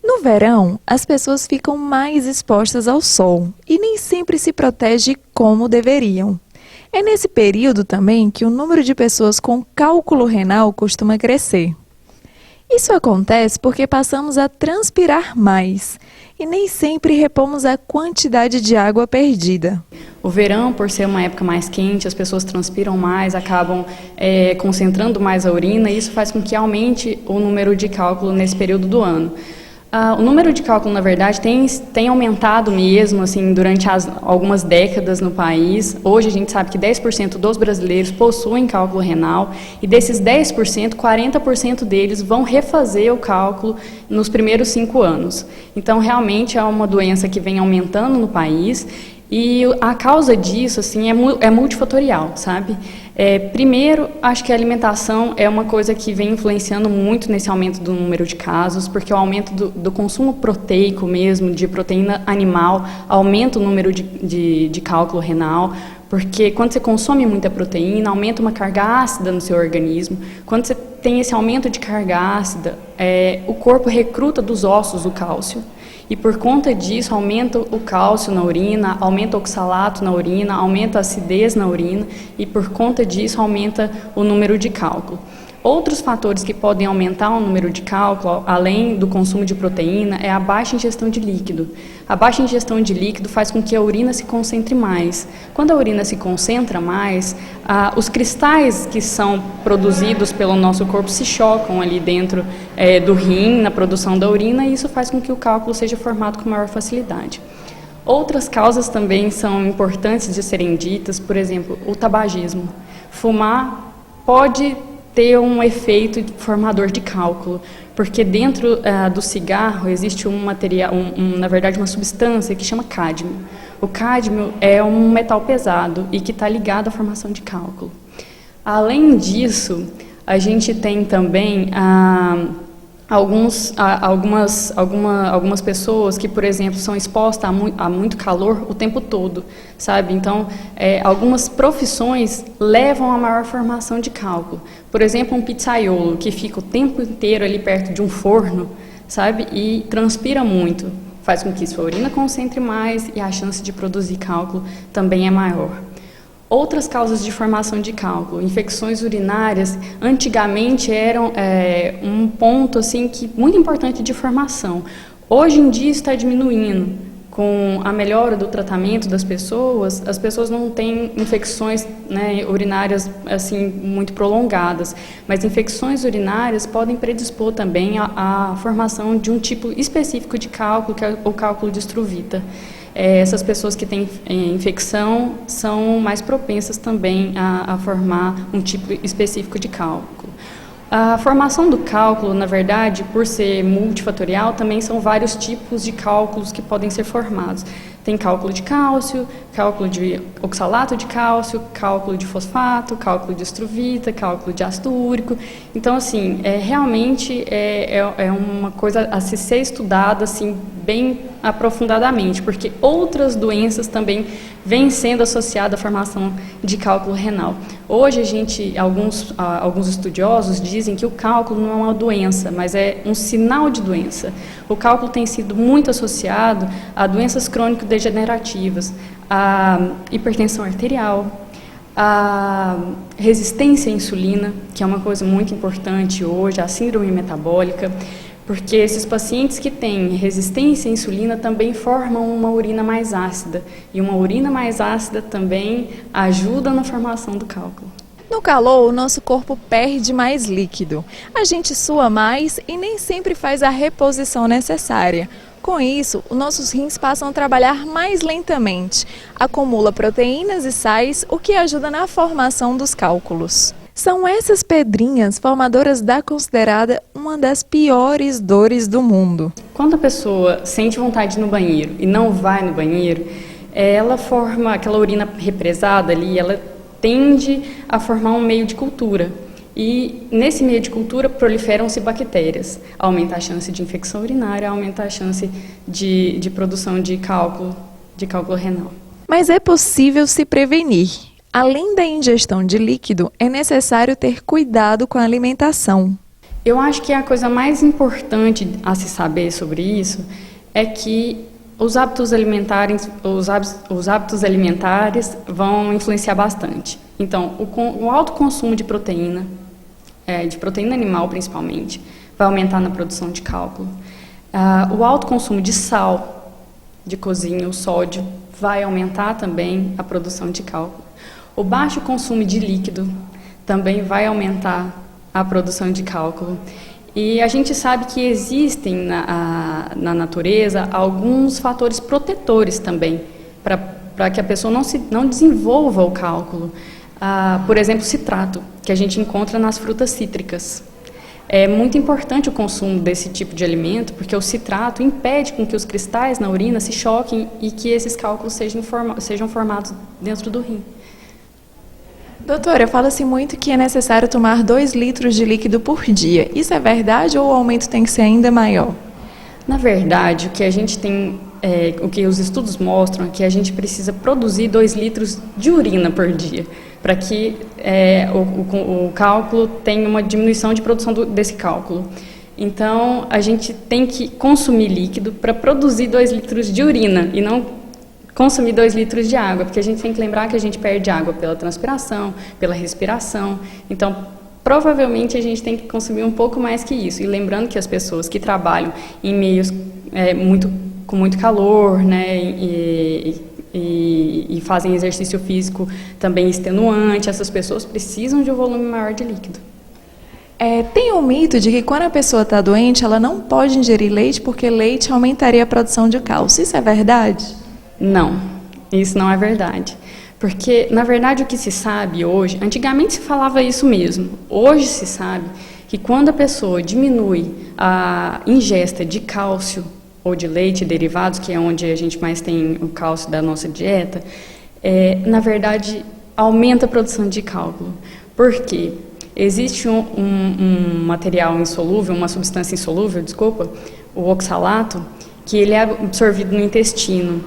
No verão, as pessoas ficam mais expostas ao sol e nem sempre se protegem como deveriam. É nesse período também que o número de pessoas com cálculo renal costuma crescer. Isso acontece porque passamos a transpirar mais e nem sempre repomos a quantidade de água perdida. O verão, por ser uma época mais quente, as pessoas transpiram mais, acabam concentrando mais a urina, e isso faz com que aumente o número de cálculo nesse período do ano. O número de cálculo, na verdade, tem aumentado mesmo assim, durante algumas décadas no país. Hoje a gente sabe que 10% dos brasileiros possuem cálculo renal, e desses 10%, 40% deles vão refazer o cálculo nos primeiros 5 anos. Então, realmente é uma doença que vem aumentando no país, e a causa disso assim, é multifatorial, sabe? Primeiro, acho que a alimentação é uma coisa que vem influenciando muito nesse aumento do número de casos, porque o aumento do consumo proteico mesmo, de proteína animal, aumenta o número de cálculo renal, porque quando você consome muita proteína, aumenta uma carga ácida no seu organismo. Quando você tem esse aumento de carga ácida, o corpo recruta dos ossos o cálcio. E por conta disso, aumenta o cálcio na urina, aumenta o oxalato na urina, aumenta a acidez na urina, e por conta disso, aumenta o número de cálculo. Outros fatores que podem aumentar o número de cálculo, além do consumo de proteína, é a baixa ingestão de líquido. A baixa ingestão de líquido faz com que a urina se concentre mais. Quando a urina se concentra mais, os cristais que são produzidos pelo nosso corpo se chocam ali dentro do rim, na produção da urina, e isso faz com que o cálculo seja formado com maior facilidade. Outras causas também são importantes de serem ditas, por exemplo, o tabagismo. Fumar pode ter um efeito formador de cálculo, porque dentro do cigarro existe um material, na verdade uma substância que chama cádmio. O cádmio é um metal pesado e que está ligado à formação de cálculo. Além disso, a gente tem também algumas pessoas que, por exemplo, são expostas a muito calor o tempo todo, sabe? Então, algumas profissões levam a maior formação de cálculo. Por exemplo, um pizzaiolo que fica o tempo inteiro ali perto de um forno, sabe? E transpira muito, faz com que sua urina concentre mais e a chance de produzir cálculo também é maior. Outras causas de formação de cálculo, infecções urinárias, antigamente eram um ponto assim, muito importante de formação. Hoje em dia está diminuindo. Com a melhora do tratamento das pessoas, as pessoas não têm infecções, né, urinárias assim, muito prolongadas, mas infecções urinárias podem predispor também à formação de um tipo específico de cálculo, que é o cálculo de Struvita. Essas pessoas que têm infecção são mais propensas também a formar um tipo específico de cálculo. A formação do cálculo, na verdade, por ser multifatorial, também são vários tipos de cálculos que podem ser formados. Tem cálculo de cálcio, cálculo de oxalato de cálcio, cálculo de fosfato, cálculo de Struvita, cálculo de ácido úrico. Então, assim, realmente é uma coisa a se ser estudada assim, bem aprofundadamente, porque outras doenças também vêm sendo associadas à formação de cálculo renal. Hoje, alguns estudiosos dizem que o cálculo não é uma doença, mas é um sinal de doença. O cálculo tem sido muito associado a doenças crônico-degenerativas, a hipertensão arterial, a resistência à insulina, que é uma coisa muito importante hoje, a síndrome metabólica, porque esses pacientes que têm resistência à insulina também formam uma urina mais ácida, e uma urina mais ácida também ajuda na formação do cálculo. No calor, o nosso corpo perde mais líquido. A gente sua mais e nem sempre faz a reposição necessária. Com isso, os nossos rins passam a trabalhar mais lentamente, acumula proteínas e sais, o que ajuda na formação dos cálculos. São essas pedrinhas formadoras da considerada uma das piores dores do mundo. Quando a pessoa sente vontade de ir no banheiro e não vai no banheiro, ela forma aquela urina represada ali, ela tende a formar um meio de cultura. E nesse meio de cultura proliferam-se bactérias, aumenta a chance de infecção urinária, aumenta a chance de produção de cálculo renal. Mas é possível se prevenir. Além da ingestão de líquido, é necessário ter cuidado com a alimentação. Eu acho que a coisa mais importante a se saber sobre isso é que os hábitos alimentares vão influenciar bastante. Então, o alto consumo de proteína animal principalmente, vai aumentar na produção de cálculo. O alto consumo de sal de cozinha, o sódio, vai aumentar também a produção de cálculo. O baixo consumo de líquido também vai aumentar a produção de cálculo. E a gente sabe que existem na natureza alguns fatores protetores também, para que a pessoa não desenvolva o cálculo. Por exemplo, citrato, que a gente encontra nas frutas cítricas. É muito importante o consumo desse tipo de alimento, porque o citrato impede com que os cristais na urina se choquem e que esses cálculos sejam formados dentro do rim. Doutora, fala-se muito que é necessário tomar 2 litros de líquido por dia. Isso é verdade ou o aumento tem que ser ainda maior? Na verdade, o que a gente tem, o que os estudos mostram é que a gente precisa produzir 2 litros de urina por dia, para que o cálculo tenha uma diminuição de produção desse cálculo. Então, a gente tem que consumir líquido para produzir 2 litros de urina e não consumir 2 litros de água, porque a gente tem que lembrar que a gente perde água pela transpiração, pela respiração. Então, provavelmente a gente tem que consumir um pouco mais que isso. E lembrando que as pessoas que trabalham em meios com muito calor, né, e fazem exercício físico também extenuante, essas pessoas precisam de um volume maior de líquido. Tem um mito de que quando a pessoa está doente, ela não pode ingerir leite porque leite aumentaria a produção de cálcio. Isso é verdade? Não, isso não é verdade. Porque, na verdade, o que se sabe hoje, antigamente se falava isso mesmo, hoje se sabe que quando a pessoa diminui a ingesta de cálcio ou de leite e derivados, que é onde a gente mais tem o cálcio da nossa dieta, na verdade, aumenta a produção de cálculo. Por quê? Existe um material insolúvel, uma substância insolúvel, o oxalato, que ele é absorvido no intestino.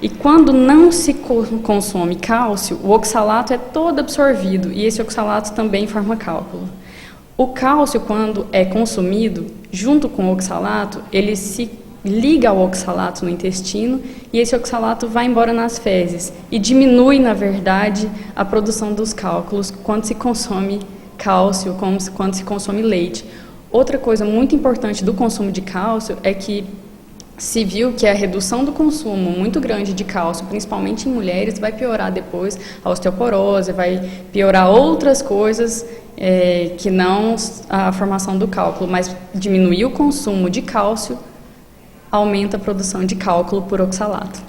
E quando não se consome cálcio, o oxalato é todo absorvido e esse oxalato também forma cálculo. O cálcio, quando é consumido, junto com o oxalato, ele se liga ao oxalato no intestino e esse oxalato vai embora nas fezes e diminui, na verdade, a produção dos cálculos quando se consome cálcio, quando se consome leite. Outra coisa muito importante do consumo de cálcio é que se viu que a redução do consumo muito grande de cálcio, principalmente em mulheres, vai piorar depois a osteoporose, vai piorar outras coisas que não a formação do cálculo, mas diminuir o consumo de cálcio aumenta a produção de cálculo por oxalato.